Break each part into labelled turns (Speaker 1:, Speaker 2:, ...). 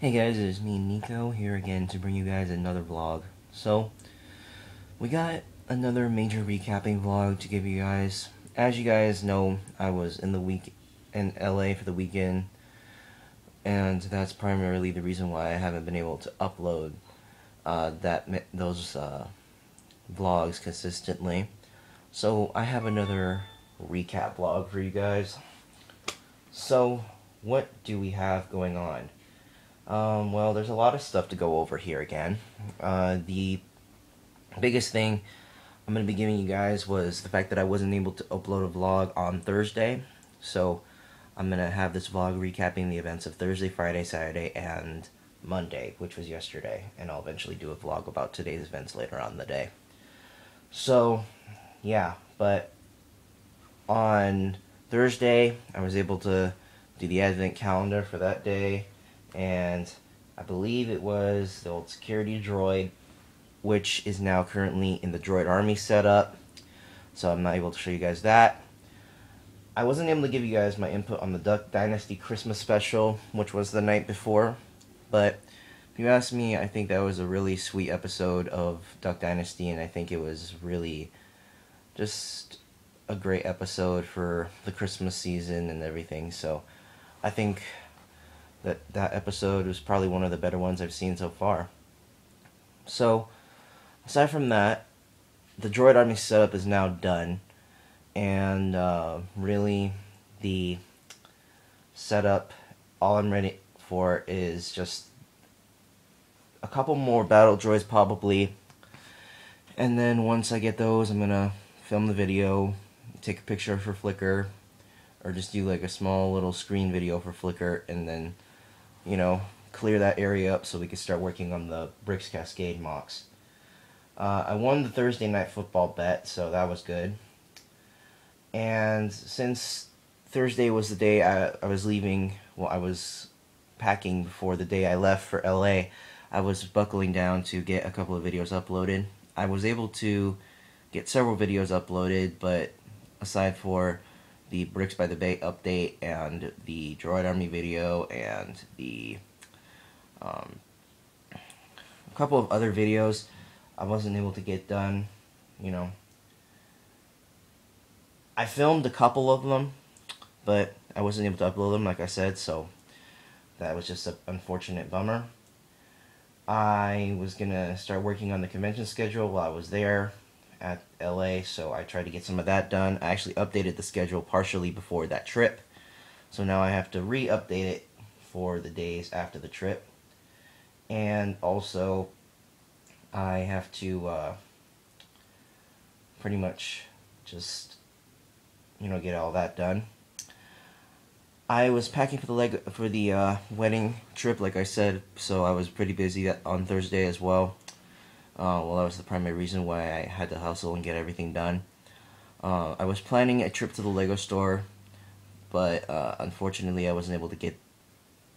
Speaker 1: Hey guys, it's me Nico here again to bring you guys another vlog. So, we got another major recapping vlog to give you guys. As you guys know, I was in LA for the weekend, and that's primarily the reason why I haven't been able to upload those vlogs consistently. So, I have another recap vlog for you guys. So, what do we have going on? Well, there's a lot of stuff to go over here again. The biggest thing I'm going to be giving you guys was the fact that I wasn't able to upload a vlog on Thursday. So, I'm going to have this vlog recapping the events of Thursday, Friday, Saturday, and Monday, which was yesterday. And I'll eventually do a vlog about today's events later on in the day. So, yeah, but on Thursday, I was able to do the advent calendar for that day. And I believe it was the old security droid, which is now currently in the droid army setup, so I'm not able to show you guys that. I wasn't able to give you guys my input on the Dynasty Christmas special, which was the night before, but if you ask me, I think that was a really sweet episode of Duck Dynasty, and I think it was really just a great episode for the Christmas season and everything, so I think that episode was probably one of the better ones I've seen so far. So, aside from that, the droid army setup is now done, and really the setup, all I'm ready for is just a couple more battle droids probably, and then once I get those, I'm gonna film the video, take a picture for Flickr, or just do like a small little screen video for Flickr, and then clear that area up so we can start working on the Bricks Cascade MOCs. I won the Thursday night football bet, so that was good. And since Thursday was the day I was leaving, well, I was packing before the day I left for LA, I was buckling down to get a couple of videos uploaded. I was able to get several videos uploaded, but aside for the Bricks by the Bay update and the Droid Army video and the a couple of other videos I wasn't able to get done. I filmed a couple of them, but I wasn't able to upload them, like I said, so that was just an unfortunate bummer. I was gonna start working on the convention schedule while I was there at LA, so I tried to get some of that done. I actually updated the schedule partially before that trip, so now I have to re-update it for the days after the trip. And also, I have to pretty much just get all that done. I was packing for the wedding trip, like I said, so I was pretty busy on Thursday as well. Well, that was the primary reason why I had to hustle and get everything done. I was planning a trip to the Lego store, but unfortunately I wasn't able to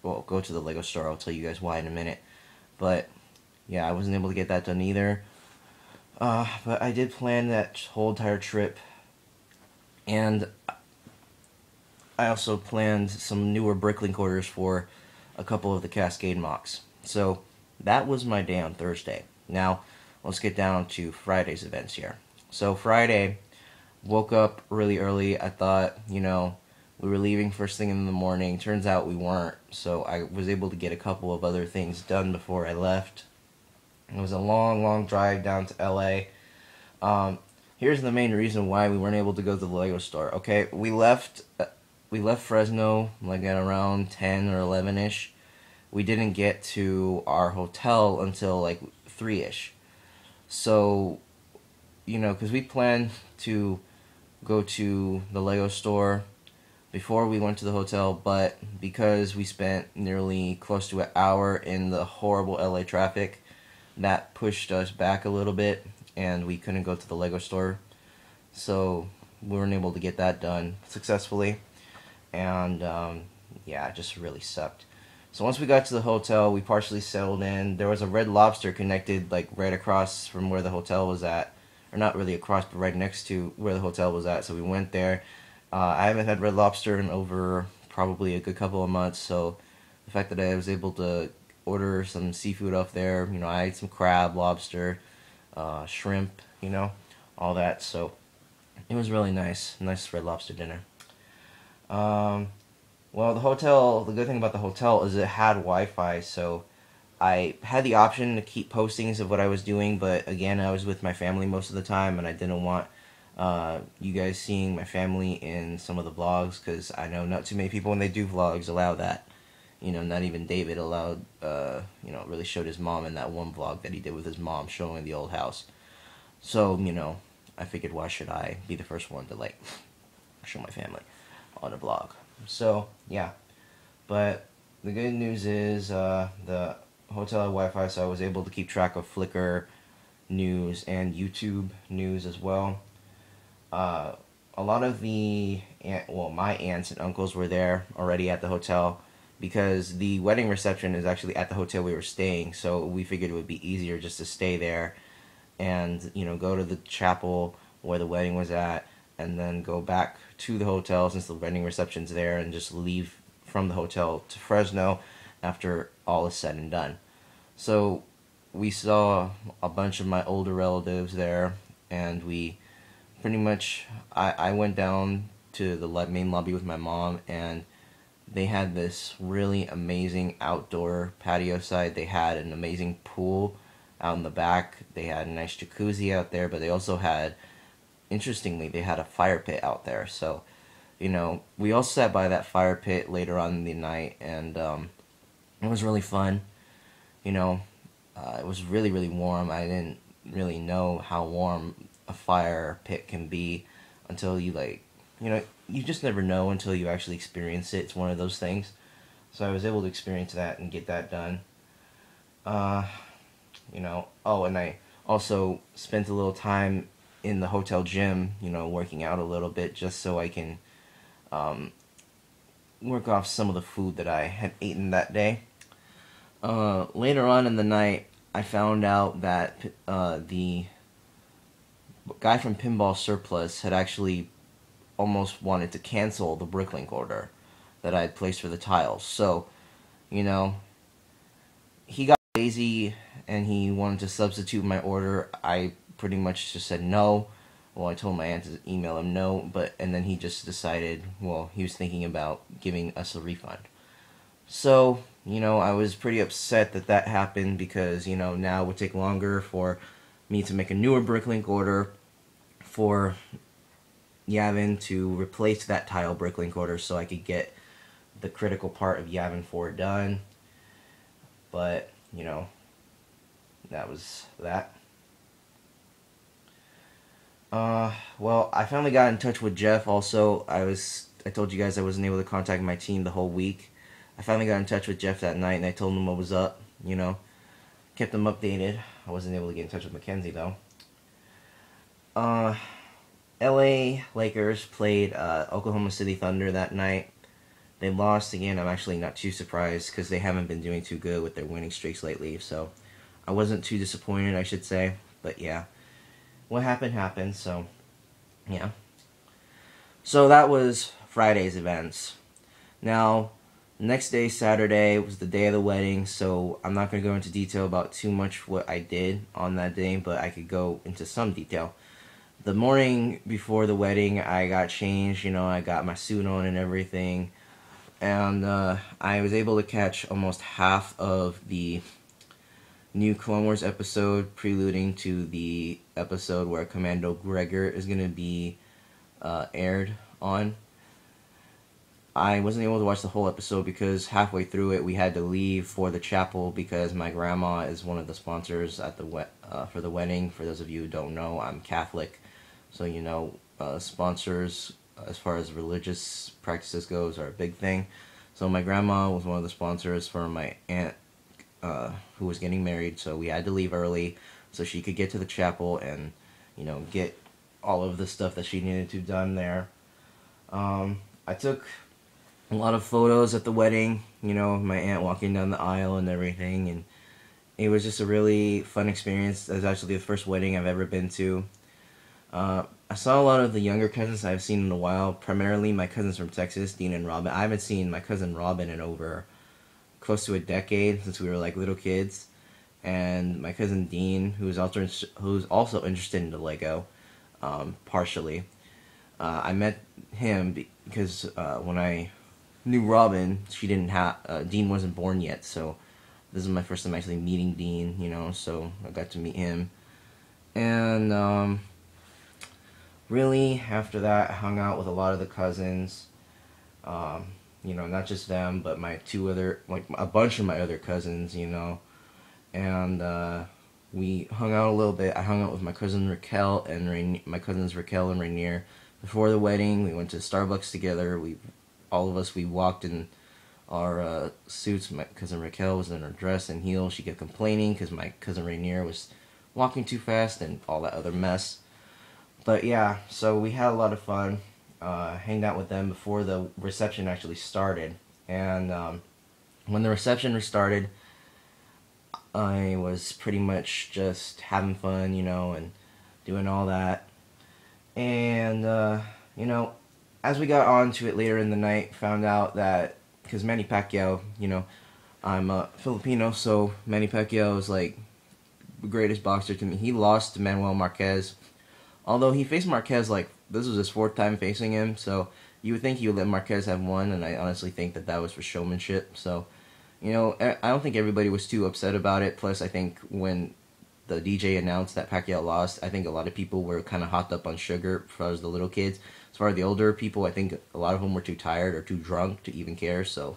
Speaker 1: go to the Lego store. I'll tell you guys why in a minute. But yeah, I wasn't able to get that done either. But I did plan that whole entire trip, and I also planned some newer bricklink orders for a couple of the Cascade MOCs. So that was my day on Thursday. Now, let's get down to Friday's events here. So Friday, woke up really early. I thought, we were leaving first thing in the morning. Turns out we weren't. So I was able to get a couple of other things done before I left. It was a long, long drive down to LA. Here's the main reason why we weren't able to go to the Lego store. Okay, we left Fresno like at around 10 or 11ish. We didn't get to our hotel until like 3ish. So, because we planned to go to the Lego store before we went to the hotel, but because we spent nearly close to an hour in the horrible LA traffic, that pushed us back a little bit, and we couldn't go to the Lego store. So, we weren't able to get that done successfully, and yeah, it just really sucked. So once we got to the hotel, we partially settled in. There was a Red Lobster connected, like, right across from where the hotel was at. Or not really across, but right next to where the hotel was at. So we went there. I haven't had Red Lobster in over probably a good couple of months. So the fact that I was able to order some seafood up there. You know, I ate some crab, lobster, shrimp, you know, all that. So it was really nice. Nice red lobster dinner. Well, the hotel, the good thing about the hotel is it had Wi-Fi, so I had the option to keep postings of what I was doing, but again, I was with my family most of the time, and I didn't want you guys seeing my family in some of the vlogs, because I know not too many people when they do vlogs allow that. You know, not even David allowed, you know, really showed his mom in that one vlog that he did with his mom showing the old house. So, you know, I figured why should I be the first one to, like, show my family on a vlog. So, yeah. But the good news is the hotel had Wi-Fi, so I was able to keep track of Flickr news and YouTube news as well. A lot of my aunts and uncles were there already at the hotel because the wedding reception is actually at the hotel we were staying, so we figured it would be easier just to stay there and, you know, go to the chapel where the wedding was at and then go back to the hotel since the wedding reception's there and just leave from the hotel to Fresno after all is said and done. So we saw a bunch of my older relatives there, and we pretty much, I went down to the main lobby with my mom, and they had this really amazing outdoor patio side. They had an amazing pool out in the back. They had a nice jacuzzi out there, but they also had, interestingly, they had a fire pit out there. So, you know, we all sat by that fire pit later on in the night, and it was really fun. You know, it was really, really warm. I didn't really know how warm a fire pit can be until you, like, you know, you just never know until you actually experience it. It's one of those things. So I was able to experience that and get that done. You know, oh, and I also spent a little time in the hotel gym, you know, working out a little bit just so I can work off some of the food that I had eaten that day. Later on in the night, I found out that the guy from Pinball Surplus had actually almost wanted to cancel the Bricklink order that I had placed for the tiles. So, you know, he got lazy and he wanted to substitute my order. I pretty much just said no. Well, I told my aunt to email him no, and then he just decided, well, he was thinking about giving us a refund. So, you know, I was pretty upset that that happened because, you know, now it would take longer for me to make a newer Bricklink order for Yavin to replace that tile Bricklink order so I could get the critical part of Yavin 4 done. But, you know, that was that. Well, I finally got in touch with Jeff also. I told you guys I wasn't able to contact my team the whole week. I finally got in touch with Jeff that night and I told him what was up, you know. Kept him updated. I wasn't able to get in touch with Mackenzie though. LA Lakers played Oklahoma City Thunder that night. They lost again. I'm actually not too surprised because they haven't been doing too good with their winning streaks lately. So I wasn't too disappointed, I should say. But yeah, what happened. So yeah. So that was Friday's events. Now, next day, Saturday, was the day of the wedding. So I'm not going to go into detail about too much what I did on that day, but I could go into some detail. The morning before the wedding, I got changed, you know, I got my suit on and everything, and I was able to catch almost half of the new Clone Wars episode, preluding to the episode where Commando Gregor is going to be aired on. I wasn't able to watch the whole episode because halfway through it, we had to leave for the chapel because my grandma is one of the sponsors at the for the wedding. For those of you who don't know, I'm Catholic. So, you know, sponsors, as far as religious practices goes, are a big thing. So my grandma was one of the sponsors for my aunt who was getting married. So we had to leave early so she could get to the chapel and, you know, get all of the stuff that she needed to done there. I took a lot of photos at the wedding, you know, my aunt walking down the aisle and everything. And it was just a really fun experience. It was actually the first wedding I've ever been to. I saw a lot of the younger cousins I've seen in a while, primarily my cousins from Texas, Dean and Robin. I haven't seen my cousin Robin in over, close to a decade since we were like little kids. And my cousin Dean, who's also interested in the Lego, partially. I met him because when I knew Robin, she didn't have Dean wasn't born yet, so this is my first time actually meeting Dean, you know. So I got to meet him, and really after that, I hung out with a lot of the cousins. You know, not just them, but my two other, like a bunch of my other cousins, you know, and we hung out a little bit. I hung out with my cousin Raquel and my cousins Raquel and Rainier. Before the wedding, we went to Starbucks together. All of us, we walked in our suits. My cousin Raquel was in her dress and heels. She kept complaining because my cousin Rainier was walking too fast and all that other mess. But yeah, so we had a lot of fun. Hanged out with them before the reception actually started. And when the reception started, I was pretty much just having fun, you know, and doing all that. And, you know, as we got on to it later in the night, found out that, because Manny Pacquiao, you know, I'm Filipino, so Manny Pacquiao is like the greatest boxer to me. He lost to Manuel Marquez, although he faced Marquez like, this was his 4th time facing him, so you would think he would let Marquez have won, and I honestly think that was for showmanship. So, you know, I don't think everybody was too upset about it. Plus, I think when the DJ announced that Pacquiao lost, I think a lot of people were kind of hopped up on sugar as far as the little kids. As far as the older people, I think a lot of them were too tired or too drunk to even care, so,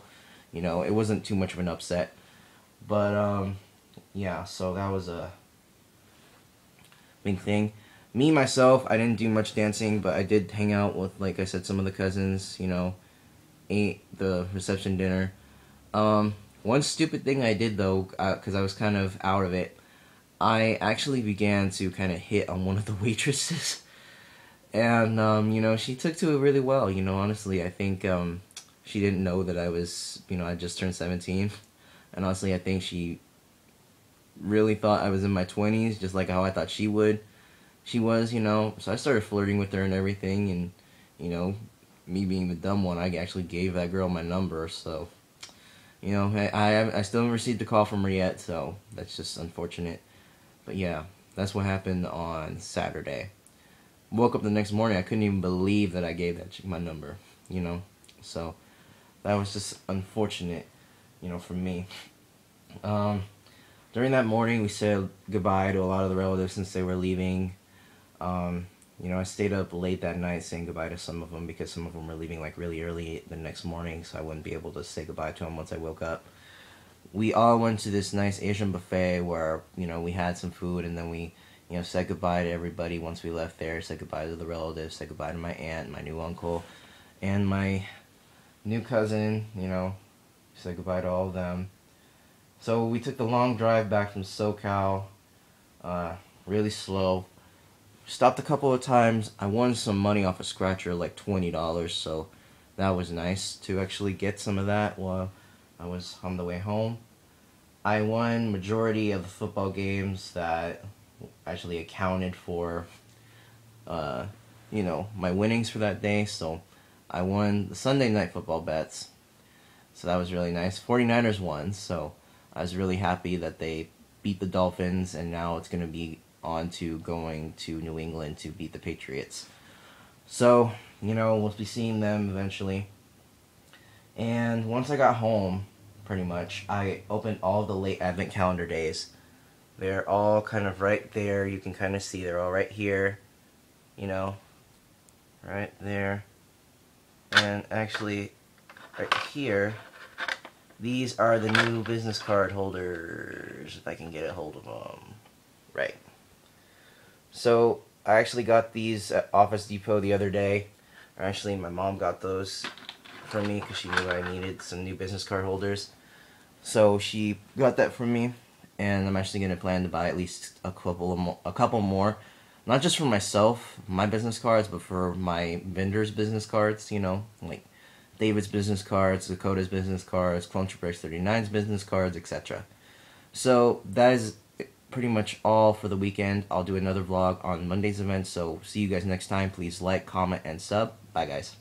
Speaker 1: you know, it wasn't too much of an upset. But, yeah, so that was a big thing. Me, myself, I didn't do much dancing, but I did hang out with, like I said, some of the cousins, you know, ate the reception dinner. One stupid thing I did, though, because I was kind of out of it, I actually began to kind of hit on one of the waitresses. And, you know, she took to it really well, you know, honestly. I think she didn't know that I was, you know, I just turned 17. And honestly, I think she really thought I was in my 20s, just like how I thought she was, you know. So I started flirting with her and everything, and, you know, me being the dumb one, I actually gave that girl my number. So, you know, I still haven't received a call from her yet, so that's just unfortunate. But yeah, that's what happened on Saturday. Woke up the next morning, I couldn't even believe that I gave that chick my number, you know. So that was just unfortunate, you know, for me. During that morning, we said goodbye to a lot of the relatives since they were leaving. You know, I stayed up late that night saying goodbye to some of them because some of them were leaving like really early the next morning, so I wouldn't be able to say goodbye to them once I woke up. We all went to this nice Asian buffet where, you know, we had some food, and then we, you know, said goodbye to everybody once we left there, said goodbye to the relatives, said goodbye to my aunt, my new uncle, and my new cousin, you know, said goodbye to all of them. So we took the long drive back from SoCal, really slow. Stopped a couple of times. I won some money off a scratcher, like $20, so that was nice to actually get some of that while I was on the way home. I won majority of the football games that actually accounted for, you know, my winnings for that day. So I won the Sunday night football bets, so that was really nice. 49ers won, so I was really happy that they beat the Dolphins, and now it's going to be on to going to New England to beat the Patriots. So, you know, we'll be seeing them eventually. And once I got home, pretty much, I opened all the late Advent calendar days. They're all kind of right there. You can kind of see they're all right here, you know, right there. And actually, right here, these are the new business card holders, if I can get a hold of them. Right. So, I actually got these at Office Depot the other day. Or actually, my mom got those for me because she knew I needed some new business card holders. So, she got that for me, and I'm actually going to plan to buy at least a couple more. Not just for myself, my business cards, but for my vendors' business cards, you know, like David's business cards, Dakota's business cards, Clone Trooper X39's business cards, etc. So, that is pretty much all for the weekend. I'll do another vlog on Monday's event, so see you guys next time. Please like, comment, and sub. Bye, guys.